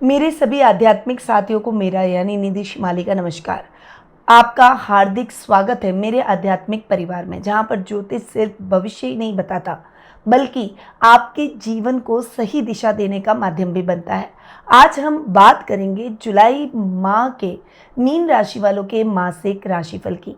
मेरे सभी आध्यात्मिक साथियों को मेरा यानी निधि शिमाली का नमस्कार। आपका हार्दिक स्वागत है मेरे आध्यात्मिक परिवार में, जहाँ पर ज्योतिष सिर्फ भविष्य ही नहीं बताता बल्कि आपके जीवन को सही दिशा देने का माध्यम भी बनता है। आज हम बात करेंगे जुलाई माह के मीन राशि वालों के मासिक राशिफल की।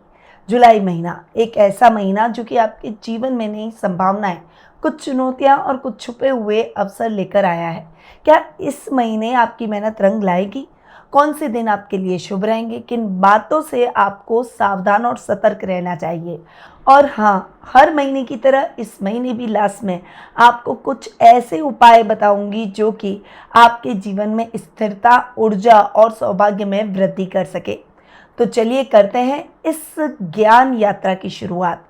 जुलाई महीना एक ऐसा महीना जो कि आपके जीवन में नई संभावनाएं, कुछ चुनौतियां और कुछ छुपे हुए अवसर लेकर आया है। क्या इस महीने आपकी मेहनत रंग लाएगी? कौन से दिन आपके लिए शुभ रहेंगे? किन बातों से आपको सावधान और सतर्क रहना चाहिए? और हाँ, हर महीने की तरह इस महीने भी लास्ट में आपको कुछ ऐसे उपाय बताऊंगी जो कि आपके जीवन में स्थिरता, ऊर्जा और सौभाग्य में वृद्धि कर सके। तो चलिए करते हैं इस ज्ञान यात्रा की शुरुआत।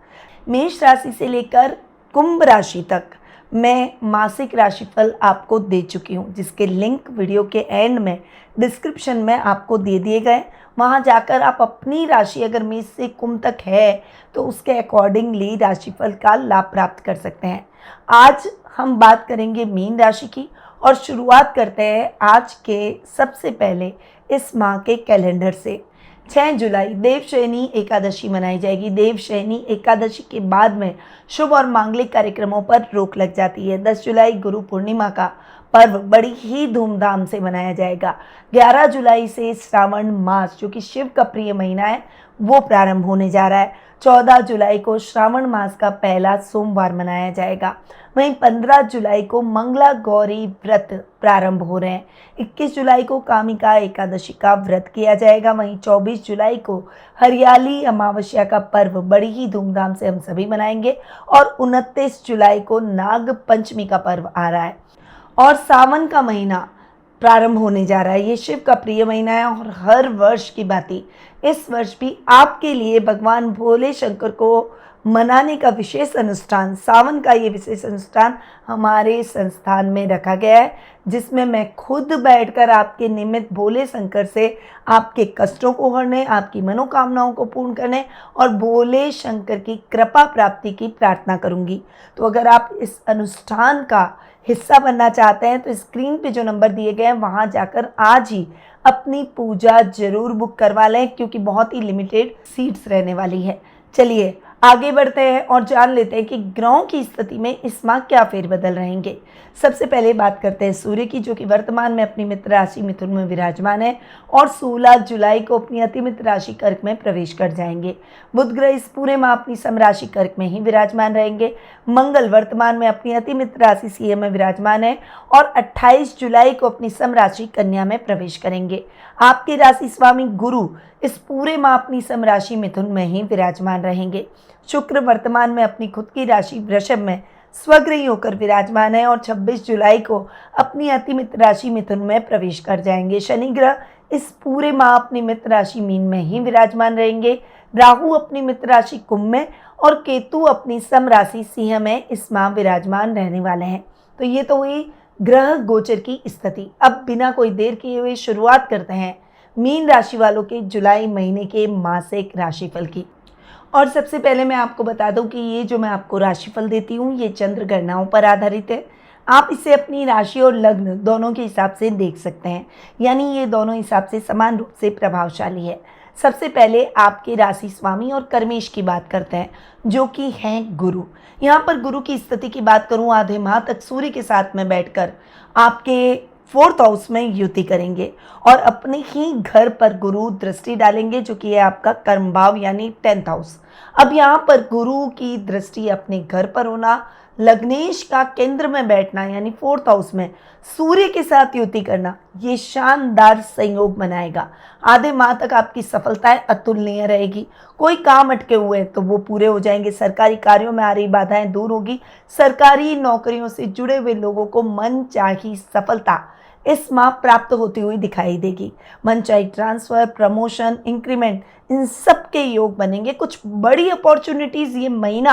मेष राशि से लेकर कुंभ राशि तक मैं मासिक राशिफल आपको दे चुकी हूँ, जिसके लिंक वीडियो के एंड में डिस्क्रिप्शन में आपको दे दिए गए। वहाँ जाकर आप अपनी राशि अगर मेष से कुंभ तक है तो उसके अकॉर्डिंगली राशिफल का लाभ प्राप्त कर सकते हैं। आज हम बात करेंगे मीन राशि की और शुरुआत करते हैं आज के सबसे पहले इस माह के कैलेंडर से। 6 जुलाई देवशयनी एकादशी मनाई जाएगी। देवशयनी एकादशी के बाद में शुभ और मांगलिक कार्यक्रमों पर रोक लग जाती है। 10 जुलाई गुरु पूर्णिमा का पर्व बड़ी ही धूमधाम से मनाया जाएगा। 11 जुलाई से श्रावण मास, जो कि शिव का प्रिय महीना है, वो प्रारंभ होने जा रहा है। 14 जुलाई को श्रावण मास का पहला सोमवार मनाया जाएगा। वहीं 15 जुलाई को मंगला गौरी व्रत प्रारंभ हो रहे हैं। 21 जुलाई को कामिका एकादशी का व्रत किया जाएगा। वहीं 24 जुलाई को हरियाली अमावस्या का पर्व बड़ी ही धूमधाम से हम सभी मनाएंगे और 29 जुलाई को नाग पंचमी का पर्व आ रहा है और सावन का महीना प्रारंभ होने जा रहा है। ये शिव का प्रिय महीना है और हर वर्ष की भांति इस वर्ष भी आपके लिए भगवान भोले शंकर को मनाने का विशेष अनुष्ठान, सावन का ये विशेष अनुष्ठान हमारे संस्थान में रखा गया है, जिसमें मैं खुद बैठकर आपके निमित्त भोले शंकर से आपके कष्टों को हरने, आपकी मनोकामनाओं को पूर्ण करने और भोले शंकर की कृपा प्राप्ति की प्रार्थना करूंगी। तो अगर आप इस अनुष्ठान का हिस्सा बनना चाहते हैं तो स्क्रीन पे जो नंबर दिए गए हैं वहाँ जाकर आज ही अपनी पूजा जरूर बुक करवा लें, क्योंकि बहुत ही लिमिटेड सीट्स रहने वाली है। चलिए आगे बढ़ते हैं और जान लेते हैं कि ग्रहों की स्थिति में इस माह क्या फेरबदल रहेंगे। सबसे पहले बात करते हैं सूर्य की, जो कि वर्तमान में अपनी मित्र राशि मिथुन में विराजमान है और 16 जुलाई को अपनी अति मित्र राशि कर्क में प्रवेश कर जाएंगे। बुध ग्रह इस पूरे माह अपनी समराशि कर्क में ही विराजमान रहेंगे। मंगल वर्तमान में अपनी अति मित्र राशि सिंह में विराजमान है और 28 जुलाई को अपनी समराशि कन्या में प्रवेश करेंगे। आपके राशि स्वामी गुरु इस पूरे माह अपनी समराशि मिथुन में ही विराजमान रहेंगे। शुक्र वर्तमान में अपनी खुद की राशि वृषभ में स्वग्रही होकर विराजमान है और 26 जुलाई को अपनी अति मित्र राशि मिथुन में प्रवेश कर जाएंगे। शनि ग्रह इस पूरे माह अपनी मित्र राशि मीन में ही विराजमान रहेंगे। राहु अपनी मित्र राशि कुंभ में और केतु अपनी सम राशि सिंह में इस माह विराजमान रहने वाले हैं। तो ये तो हुई ग्रह गोचर की स्थिति। अब बिना कोई देर किए हुए शुरुआत करते हैं मीन राशि वालों के जुलाई महीने के मासिक राशिफल की। और सबसे पहले मैं आपको बता दूं कि ये जो मैं आपको राशिफल देती हूँ ये चंद्र गणनाओं पर आधारित है। आप इसे अपनी राशि और लग्न दोनों के हिसाब से देख सकते हैं, यानी ये दोनों हिसाब से समान रूप से प्रभावशाली है। सबसे पहले आपके राशि स्वामी और कर्मेश की बात करते हैं, जो कि हैं गुरु। यहाँ पर गुरु की स्थिति की बात करूँ, आधे माह तक सूर्य के साथ में बैठकर आपके 4th हाउस में युति करेंगे और अपने ही घर पर गुरु दृष्टि डालेंगे, जो कि है आपका कर्म भाव यानी 10th हाउस। अब यहाँ पर गुरु की दृष्टि अपने घर पर होना, लग्नेश का केंद्र में बैठना यानी 4th हाउस में सूर्य के साथ युति करना, ये शानदार संयोग बनाएगा। आधे माह तक आपकी सफलताएं अतुलनीय रहेगी। कोई काम अटके हुए हैं तो वो पूरे हो जाएंगे। सरकारी कार्यों में आ रही बाधाएं दूर होगी। सरकारी नौकरियों से जुड़े हुए लोगों को मनचाही सफलता इस माह प्राप्त होती हुई दिखाई देगी। मनचाही ट्रांसफर, प्रमोशन, इंक्रीमेंट, इन सब के योग बनेंगे। कुछ बड़ी अपॉर्चुनिटीज ये महीना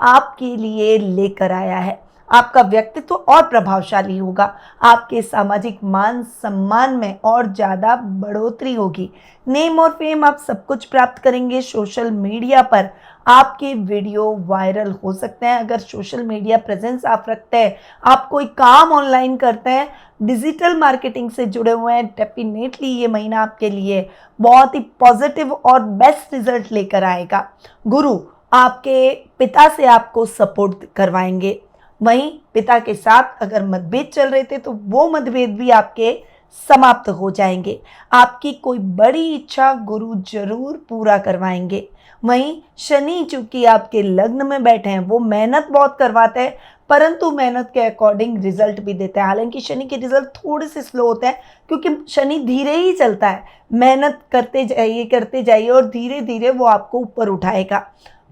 आपके लिए लेकर आया है। आपका व्यक्तित्व और प्रभावशाली होगा। आपके सामाजिक मान सम्मान में और ज़्यादा बढ़ोतरी होगी। नेम और फेम आप सब कुछ प्राप्त करेंगे। सोशल मीडिया पर आपके वीडियो वायरल हो सकते हैं। अगर सोशल मीडिया प्रेजेंस आप रखते हैं, आप कोई काम ऑनलाइन करते हैं, डिजिटल मार्केटिंग से जुड़े हुए हैं, डेफिनेटली ये महीना आपके लिए बहुत ही पॉजिटिव और बेस्ट रिजल्ट लेकर आएगा। गुरु आपके पिता से आपको सपोर्ट करवाएंगे। वहीं पिता के साथ अगर मतभेद चल रहे थे तो वो मतभेद भी आपके समाप्त हो जाएंगे। आपकी कोई बड़ी इच्छा गुरु जरूर पूरा करवाएंगे। वहीं शनि चूंकि आपके लग्न में बैठे हैं, वो मेहनत बहुत करवाते हैं, परंतु मेहनत के अकॉर्डिंग रिजल्ट भी देते हैं। हालांकि शनि के रिजल्ट थोड़े से स्लो होते हैं क्योंकि शनि धीरे ही चलता है। मेहनत करते जाइए और धीरे धीरे वो आपको ऊपर उठाएगा,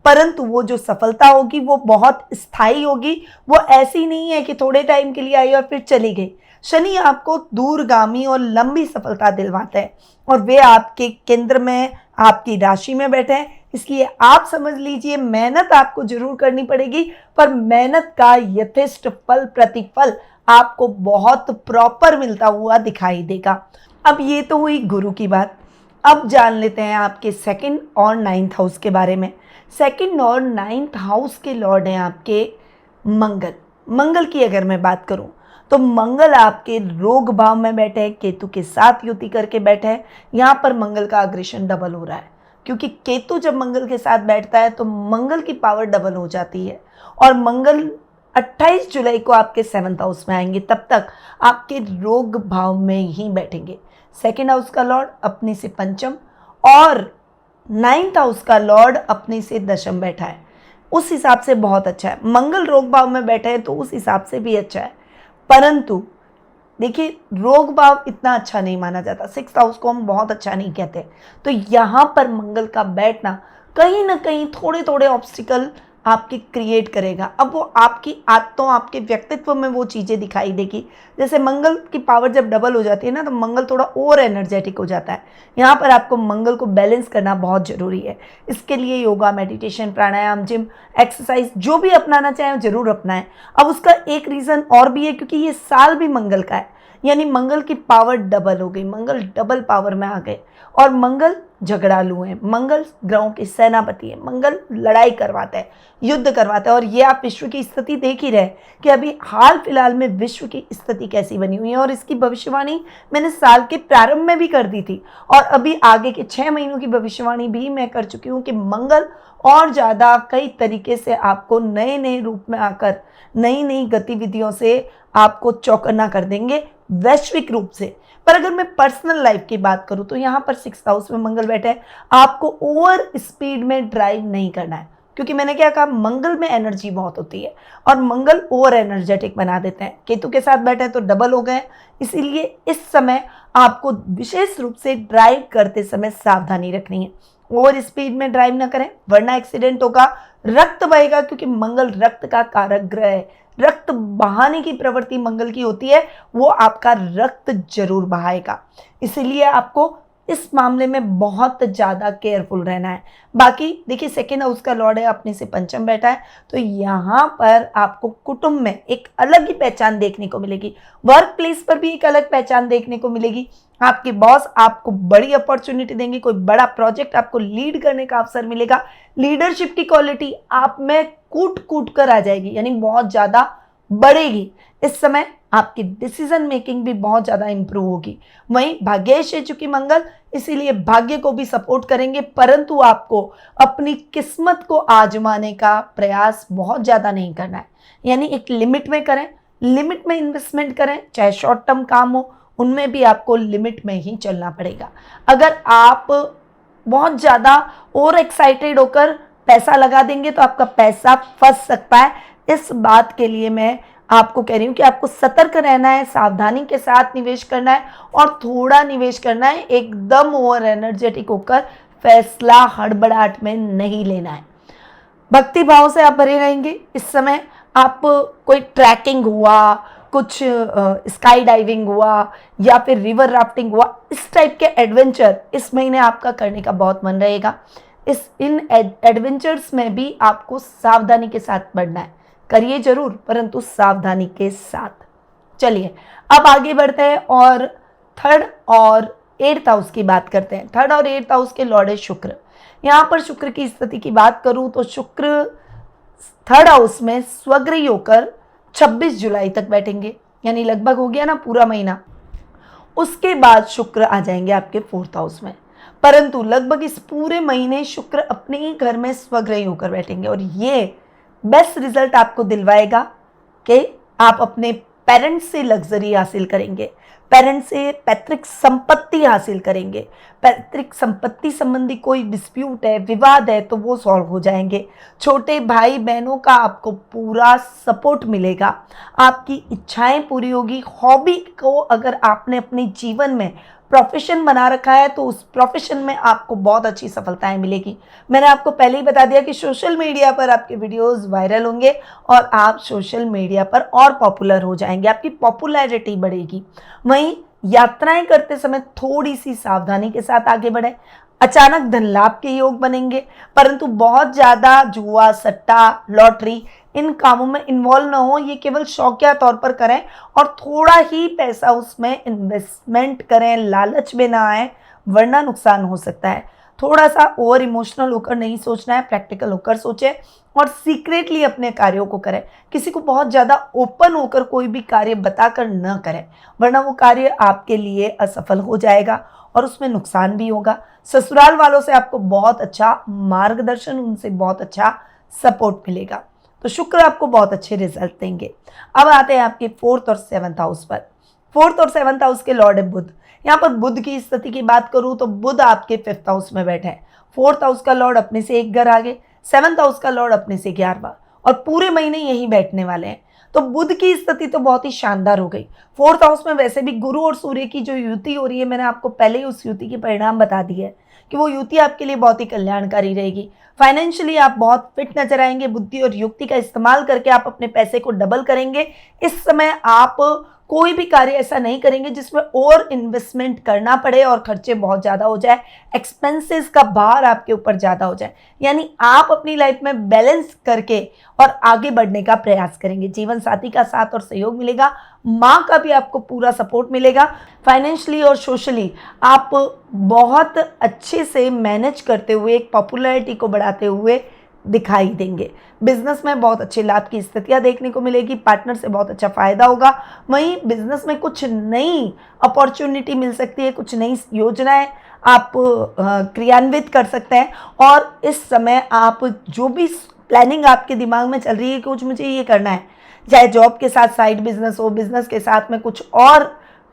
परंतु वो जो सफलता होगी वो बहुत स्थायी होगी। वो ऐसी नहीं है कि थोड़े टाइम के लिए आई और फिर चली गई। शनि आपको दूरगामी और लंबी सफलता दिलवाते हैं और वे आपके केंद्र में, आपकी राशि में बैठे हैं। इसलिए आप समझ लीजिए मेहनत आपको जरूर करनी पड़ेगी, पर मेहनत का यथेष्ट फल, प्रतिफल आपको बहुत प्रॉपर मिलता हुआ दिखाई देगा। अब ये तो हुई गुरु की बात। अब जान लेते हैं आपके सेकंड और 9th हाउस के बारे में। सेकंड और 9th हाउस के लॉर्ड हैं आपके मंगल। मंगल की अगर मैं बात करूं तो मंगल आपके रोग भाव में बैठे हैं, केतु के साथ युति करके बैठे हैं। यहाँ पर मंगल का अग्रेशन डबल हो रहा है क्योंकि केतु जब मंगल के साथ बैठता है तो मंगल की पावर डबल हो जाती है। और मंगल 28 जुलाई को आपके 7th हाउस में आएंगे, तब तक आपके रोग भाव में ही बैठेंगे। सेकंड हाउस का लॉर्ड अपने से पंचम और 9th हाउस का लॉर्ड अपने से दशम बैठा है। उस हिसाब से बहुत अच्छा है। मंगल रोग भाव में बैठा है तो उस हिसाब से भी अच्छा है, परंतु देखिए रोग भाव इतना अच्छा नहीं माना जाता। 6th हाउस को हम बहुत अच्छा नहीं कहते। तो यहाँ पर मंगल का बैठना कहीं ना कहीं थोड़े थोड़े ऑब्स्टिकल आपके क्रिएट करेगा। अब वो आपकी आदतों, आपके व्यक्तित्व में वो चीज़ें दिखाई देगी। जैसे मंगल की पावर जब डबल हो जाती है ना, तो मंगल थोड़ा और एनर्जेटिक हो जाता है। यहाँ पर आपको मंगल को बैलेंस करना बहुत ज़रूरी है। इसके लिए योगा, मेडिटेशन, प्राणायाम, जिम, एक्सरसाइज जो भी अपनाना चाहें जरूर अपनाएं। अब उसका एक रीज़न और भी है क्योंकि ये साल भी मंगल का है, यानी मंगल की पावर डबल हो गई। मंगल डबल पावर में आ गए और मंगल झगड़ालू है। मंगल ग्रहों के सेनापति है। मंगल लड़ाई करवाता है, युद्ध करवाता है। और ये आप विश्व की स्थिति देख ही रहे कि अभी हाल फिलहाल में विश्व की स्थिति कैसी बनी हुई है। और इसकी भविष्यवाणी मैंने साल के प्रारंभ में भी कर दी थी और अभी आगे के 6 महीनों की भविष्यवाणी भी मैं कर चुकी हूँ कि मंगल और ज़्यादा कई तरीके से आपको नए नए रूप में आकर नई नई गतिविधियों से आपको चौकन्ना कर देंगे वैश्विक रूप से। पर अगर मैं पर्सनल लाइफ की बात करूं तो यहाँ पर 6th हाउस में मंगल बैठे हैं। आपको ओवर स्पीड में ड्राइव नहीं करना है क्योंकि मैंने क्या कहा, मंगल में एनर्जी बहुत होती है और मंगल ओवर एनर्जेटिक बना देते हैं। केतु के साथ बैठे हैं तो डबल हो गए। इसीलिए इस समय आपको विशेष रूप से ड्राइव करते समय सावधानी रखनी है। ओवर स्पीड में ड्राइव ना करें वरना एक्सीडेंट होगा, रक्त बहेगा क्योंकि मंगल रक्त का कारक ग्रह है। रक्त बहाने की प्रवृत्ति मंगल की होती है, वो आपका रक्त जरूर बहाएगा। इसीलिए आपको इस मामले में बहुत ज़्यादा केयरफुल रहना है। बाकी देखिए 2nd हाउस का लॉर्ड है, अपने से पंचम बैठा है, तो यहाँ पर आपको कुटुंब में एक अलग ही पहचान देखने को मिलेगी। वर्क प्लेस पर भी एक अलग पहचान देखने को मिलेगी। आपके बॉस आपको बड़ी अपॉर्चुनिटी देंगे, कोई बड़ा प्रोजेक्ट आपको लीड करने का अवसर मिलेगा। लीडरशिप की क्वालिटी आप में कूट कूट कर आ जाएगी, यानी बहुत ज़्यादा बढ़ेगी। इस समय आपकी डिसीजन मेकिंग भी बहुत ज़्यादा इंप्रूव होगी। वहीं भाग्येश है चूंकि मंगल, इसीलिए भाग्य को भी सपोर्ट करेंगे, परंतु आपको अपनी किस्मत को आजमाने का प्रयास बहुत ज़्यादा नहीं करना है। यानी एक लिमिट में करें, लिमिट में इन्वेस्टमेंट करें, चाहे शॉर्ट टर्म काम हो उनमें भी आपको लिमिट में ही चलना पड़ेगा। अगर आप बहुत ज़्यादा और एक्साइटेड होकर पैसा लगा देंगे तो आपका पैसा फंस सकता है। इस बात के लिए मैं आपको कह रही हूँ कि आपको सतर्क रहना है, सावधानी के साथ निवेश करना है और थोड़ा निवेश करना है। एकदम ओवर एनर्जेटिक होकर फैसला हड़बड़ाहट में नहीं लेना है। भक्ति भाव से आप भरे रहेंगे। इस समय आप कोई ट्रैकिंग हुआ, कुछ स्काई डाइविंग हुआ या फिर रिवर राफ्टिंग हुआ, इस टाइप के एडवेंचर इस महीने आपका करने का बहुत मन रहेगा। इन एडवेंचर्स में भी आपको सावधानी के साथ बढ़ना है। करिए जरूर, परंतु सावधानी के साथ। चलिए अब आगे बढ़ते हैं और थर्ड और एट्थ हाउस की बात करते हैं। थर्ड और एट्थ हाउस के लॉर्ड है शुक्र। यहाँ पर शुक्र की स्थिति की बात करूं तो शुक्र थर्ड हाउस में स्वग्रही होकर 26 जुलाई तक बैठेंगे, यानी लगभग हो गया ना पूरा महीना। उसके बाद शुक्र आ जाएंगे आपके फोर्थ हाउस में, परंतु लगभग इस पूरे महीने शुक्र अपने ही घर में स्वग्रही होकर बैठेंगे और ये बेस्ट रिजल्ट आपको दिलवाएगा कि आप अपने पेरेंट्स से लग्जरी हासिल करेंगे, पेरेंट्स से पैतृक संपत्ति हासिल करेंगे, पैतृक संपत्ति संबंधी कोई डिस्प्यूट है, विवाद है तो वो सॉल्व हो जाएंगे। छोटे भाई बहनों का आपको पूरा सपोर्ट मिलेगा, आपकी इच्छाएं पूरी होगी। हॉबी को अगर आपने अपने जीवन में प्रोफेशन बना रखा है तो उस प्रोफेशन में आपको बहुत अच्छी सफलताएं मिलेगी। मैंने आपको पहले ही बता दिया कि सोशल मीडिया पर आपके वीडियोस वायरल होंगे और आप सोशल मीडिया पर और पॉपुलर हो जाएंगे, आपकी पॉपुलैरिटी बढ़ेगी। वहीं यात्राएं करते समय थोड़ी सी सावधानी के साथ आगे बढ़ें। अचानक धन लाभ के योग बनेंगे, परंतु बहुत ज़्यादा जुआ, सट्टा, लॉटरी इन कामों में इन्वॉल्व ना हो। ये केवल शौकिया तौर पर करें और थोड़ा ही पैसा उसमें इन्वेस्टमेंट करें, लालच में ना आए, वरना नुकसान हो सकता है। थोड़ा सा ओवर इमोशनल होकर नहीं सोचना है, प्रैक्टिकल होकर सोचें और सीक्रेटली अपने कार्यों को करें। किसी को बहुत ज़्यादा ओपन होकर कोई भी कार्य बताकर न करें, वरना वो कार्य आपके लिए असफल हो जाएगा और उसमें नुकसान भी होगा। ससुराल वालों से आपको बहुत अच्छा मार्गदर्शन, उनसे बहुत अच्छा सपोर्ट मिलेगा, तो शुक्र आपको बहुत अच्छे रिजल्ट देंगे। अब आते हैं आपके फोर्थ और सेवंथ हाउस पर। फोर्थ और सेवंथ हाउस के लॉर्ड है बुध। यहाँ पर बुध की स्थिति की बात करूँ तो बुध आपके फिफ्थ हाउस में बैठे हैं। फोर्थ हाउस का लॉर्ड अपने से एक घर आगे, सेवंथ हाउस का लॉर्ड अपने से 11वां, और पूरे महीने यही बैठने वाले हैं। तो बुध की स्थिति तो बहुत ही शानदार हो गई। फोर्थ हाउस में वैसे भी गुरु और सूर्य की जो युति हो रही है, मैंने आपको पहले ही उस युति के परिणाम बता दिए है कि वो युति आपके लिए बहुत ही कल्याणकारी रहेगी। फाइनेंशियली आप बहुत फिट नजर आएंगे। बुद्धि और युक्ति का इस्तेमाल करके आप अपने पैसे को डबल करेंगे। इस समय आप कोई भी कार्य ऐसा नहीं करेंगे जिसमें और इन्वेस्टमेंट करना पड़े और खर्चे बहुत ज़्यादा हो जाए, एक्सपेंसेस का भार आपके ऊपर ज़्यादा हो जाए। यानी आप अपनी लाइफ में बैलेंस करके और आगे बढ़ने का प्रयास करेंगे। जीवन साथी का साथ और सहयोग मिलेगा, माँ का भी आपको पूरा सपोर्ट मिलेगा। फाइनेंशियली और सोशली आप बहुत अच्छे से मैनेज करते हुए, एक पॉपुलैरिटी को बढ़ाते हुए दिखाई देंगे। बिजनेस में बहुत अच्छे लाभ की स्थितियां देखने को मिलेगी, पार्टनर से बहुत अच्छा फायदा होगा। वहीं बिजनेस में कुछ नई अपॉर्चुनिटी मिल सकती है, कुछ नई योजनाएं आप क्रियान्वित कर सकते हैं। और इस समय आप जो भी प्लानिंग आपके दिमाग में चल रही है कि कुछ मुझे ये करना है, चाहे जॉब के साथ साइड बिजनेस हो, बिजनेस के साथ में कुछ और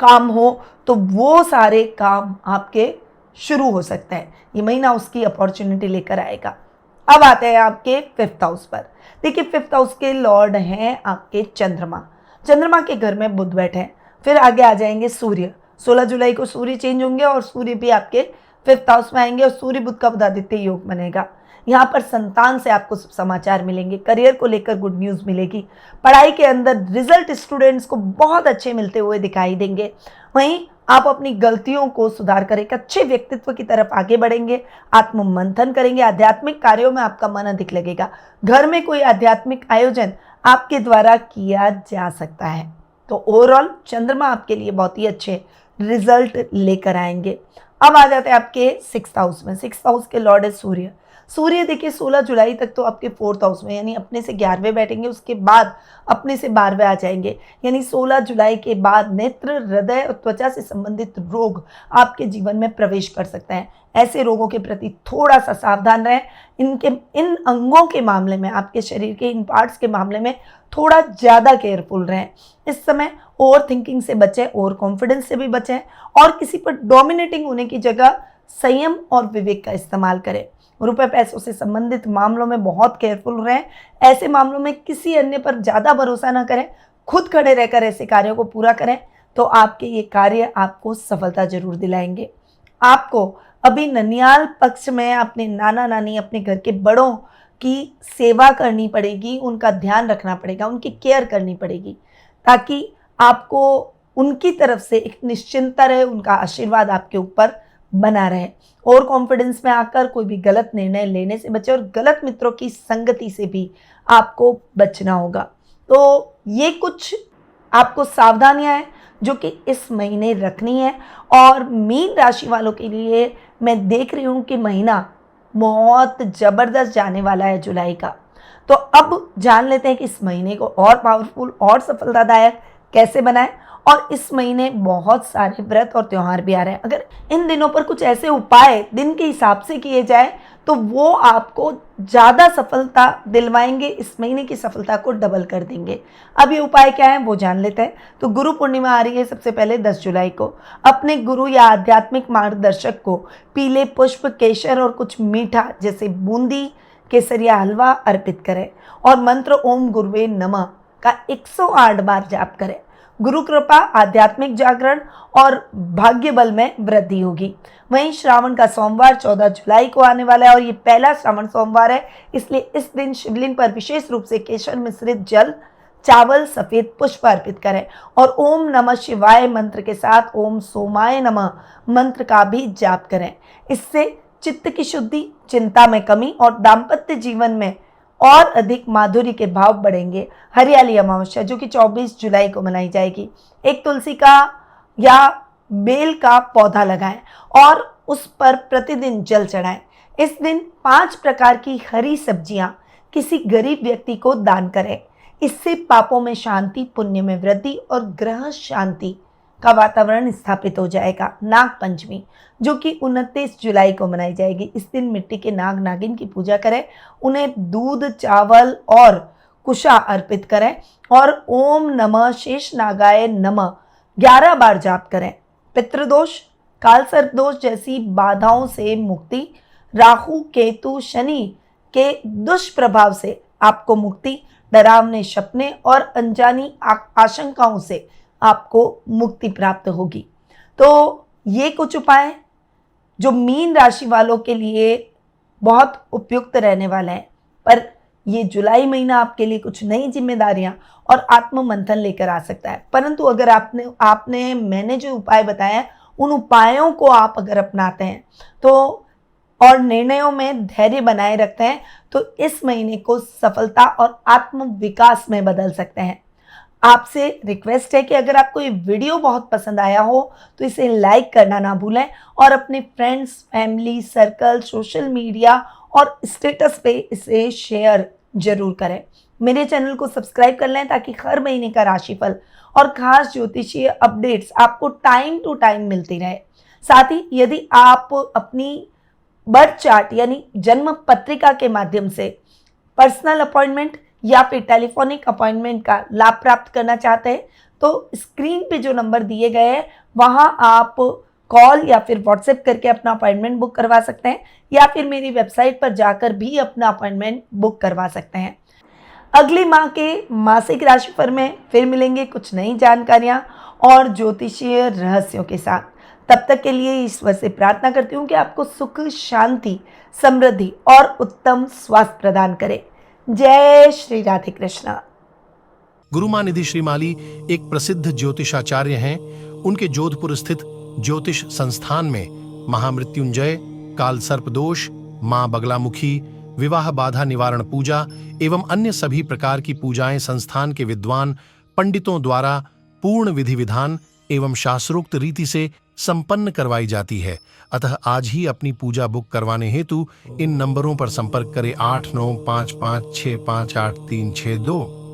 काम हो, तो वो सारे काम आपके शुरू हो सकते हैं। ये महीना उसकी अपॉर्चुनिटी लेकर आएगा। अब आते हैं आपके फिफ्थ हाउस पर। देखिए फिफ्थ हाउस के लॉर्ड हैं आपके चंद्रमा। चंद्रमा के घर में बुध बैठे हैं। फिर आगे आ जाएंगे सूर्य। 16 जुलाई को सूर्य चेंज होंगे और सूर्य भी आपके फिफ्थ हाउस में आएंगे और सूर्य बुध का बुधादित्य योग बनेगा। यहाँ पर संतान से आपको समाचार मिलेंगे, करियर को लेकर गुड न्यूज़ मिलेगी। पढ़ाई के अंदर रिजल्ट स्टूडेंट्स को बहुत अच्छे मिलते हुए दिखाई देंगे। वहीं आप अपनी गलतियों को सुधार कर एक अच्छे व्यक्तित्व की तरफ आगे बढ़ेंगे, आत्म मंथन करेंगे, आध्यात्मिक कार्यों में आपका मन अधिक लगेगा। घर में कोई आध्यात्मिक आयोजन आपके द्वारा किया जा सकता है। तो ओवरऑल चंद्रमा आपके लिए बहुत ही अच्छे रिजल्ट लेकर आएंगे। अब आ जाते हैं आपके सिक्स्थ हाउस में। सिक्स्थ हाउस के लॉर्ड है सूर्य। सूर्य देखिए 16 जुलाई तक तो आपके फोर्थ हाउस में, यानी अपने से 11वें बैठेंगे, उसके बाद अपने से 12वें आ जाएंगे। यानी 16 जुलाई के बाद नेत्र, हृदय और त्वचा से संबंधित रोग आपके जीवन में प्रवेश कर सकते हैं। ऐसे रोगों के प्रति थोड़ा सा सावधान रहें। इन अंगों के मामले में, आपके शरीर के इन पार्ट्स के मामले में थोड़ा ज़्यादा केयरफुल रहें। इस समय ओवर थिंकिंग से बचें, ओवर कॉन्फिडेंस से भी बचें और किसी पर डोमिनेटिंग होने की जगह संयम और विवेक का इस्तेमाल करें। रुपए पैसों से संबंधित मामलों में बहुत केयरफुल रहें। ऐसे मामलों में किसी अन्य पर ज़्यादा भरोसा ना करें, खुद खड़े रहकर ऐसे कार्यों को पूरा करें तो आपके ये कार्य आपको सफलता जरूर दिलाएंगे। आपको अभी ननियाल पक्ष में अपने नाना नानी, अपने घर के बड़ों की सेवा करनी पड़ेगी, उनका ध्यान रखना पड़ेगा, उनकी केयर करनी पड़ेगी, ताकि आपको उनकी तरफ से एक निश्चिंतता रहे, उनका आशीर्वाद आपके ऊपर बना रहे। और कॉन्फिडेंस में आकर कोई भी गलत निर्णय लेने से बचे और गलत मित्रों की संगति से भी आपको बचना होगा। तो ये कुछ आपको सावधानियां हैं जो कि इस महीने रखनी है। और मीन राशि वालों के लिए मैं देख रही हूँ कि महीना बहुत ज़बरदस्त जाने वाला है जुलाई का। तो अब जान लेते हैं कि इस महीने को और पावरफुल और सफलतादायक कैसे बनाएं। और इस महीने बहुत सारे व्रत और त्यौहार भी आ रहे हैं। अगर इन दिनों पर कुछ ऐसे उपाय दिन के हिसाब से किए जाए तो वो आपको ज़्यादा सफलता दिलवाएंगे, इस महीने की सफलता को डबल कर देंगे। अब ये उपाय क्या है वो जान लेते हैं। तो गुरु पूर्णिमा आ रही है सबसे पहले 10 जुलाई को। अपने गुरु या आध्यात्मिक मार्गदर्शक को पीले पुष्प, केसर और कुछ मीठा जैसे बूंदी, केसरिया हलवा अर्पित करें और मंत्र ओम गुरुवे नमः का 108 बार जाप करें। गुरु कृपा, आध्यात्मिक जागरण और भाग्य बल में वृद्धि होगी। वहीं श्रावण का सोमवार 14 जुलाई को आने वाला है और ये पहला श्रावण सोमवार है, इसलिए इस दिन शिवलिंग पर विशेष रूप से केसर मिश्रित जल, चावल, सफेद पुष्प अर्पित करें और ओम नमः शिवाय मंत्र के साथ ओम सोमाय नमः मंत्र का भी जाप करें। इससे चित्त की शुद्धि, चिंता में कमी और दाम्पत्य जीवन में और अधिक माधुर्य के भाव बढ़ेंगे। हरियाली अमावस्या जो कि 24 जुलाई को मनाई जाएगी। एक तुलसी का या बेल का पौधा लगाएं और उस पर प्रतिदिन जल चढ़ाएं। इस दिन 5 प्रकार की हरी सब्जियां किसी गरीब व्यक्ति को दान करें। इससे पापों में शांति, पुण्य में वृद्धि और ग्रह शांति का वातावरण स्थापित हो जाएगा। नाग पंचमी जो कि 29 जुलाई को मनाई जाएगी। इस दिन मिट्टी के नाग नागिन की पूजा करें, उन्हें दूध, चावल और कुशा अर्पित करें और ओम नमः शेष नागाय नमः 11 बार जाप करें। पितृदोष, काल सर्प दोष जैसी बाधाओं से मुक्ति, राहु, केतु, शनि के दुष्प्रभाव से आपको मुक्ति, डरावने सपने और अनजानी आशंकाओं से आपको मुक्ति प्राप्त होगी। तो ये कुछ उपाय जो मीन राशि वालों के लिए बहुत उपयुक्त रहने वाले हैं। पर ये जुलाई महीना आपके लिए कुछ नई जिम्मेदारियां और आत्म मंथन लेकर आ सकता है। परंतु अगर आपने मैंने जो उपाय बताया उन उपायों को आप अगर अपनाते हैं तो और निर्णयों में धैर्य बनाए रखते हैं तो इस महीने को सफलता और आत्म विकास में बदल सकते हैं। आपसे रिक्वेस्ट है कि अगर आपको ये वीडियो बहुत पसंद आया हो तो इसे लाइक करना ना भूलें और अपने friends, family, circle, social media और स्टेटस पे इसे शेयर जरूर करें। मेरे चैनल को सब्सक्राइब कर लें ताकि हर महीने का राशिफल और खास ज्योतिषीय अपडेट्स आपको टाइम टू टाइम मिलती रहे। साथ ही यदि आप अपनी बर्थ चार्ट यानी जन्म पत्रिका के माध्यम से पर्सनल अपॉइंटमेंट या फिर टेलीफोनिक अपॉइंटमेंट का लाभ प्राप्त करना चाहते हैं तो स्क्रीन पे जो नंबर दिए गए हैं वहां आप कॉल या फिर व्हाट्सएप करके अपना अपॉइंटमेंट बुक करवा सकते हैं या फिर मेरी वेबसाइट पर जाकर भी अपना अपॉइंटमेंट बुक करवा सकते हैं। अगले माह के मासिक राशिफल में फिर मिलेंगे कुछ नई जानकारियां और ज्योतिषीय रहस्यों के साथ। तब तक के लिए ईश्वर से प्रार्थना करती हूँ कि आपको सुख, शांति, समृद्धि और उत्तम स्वास्थ्य प्रदान करे। जय श्री राधे कृष्णा। गुरुमानिधि श्रीमाली एक प्रसिद्ध ज्योतिषाचार्य हैं। उनके जोधपुर स्थित ज्योतिष संस्थान में महामृत्युंजय, काल सर्प दोष, मां बगलामुखी, विवाह बाधा निवारण पूजा एवं अन्य सभी प्रकार की पूजाएं संस्थान के विद्वान पंडितों द्वारा पूर्ण विधि विधान एवं शास्त्रोक्त रीति से संपन्न करवाई जाती है। अतः आज ही अपनी पूजा बुक करवाने हेतु इन नंबरों पर संपर्क करें 8955658362।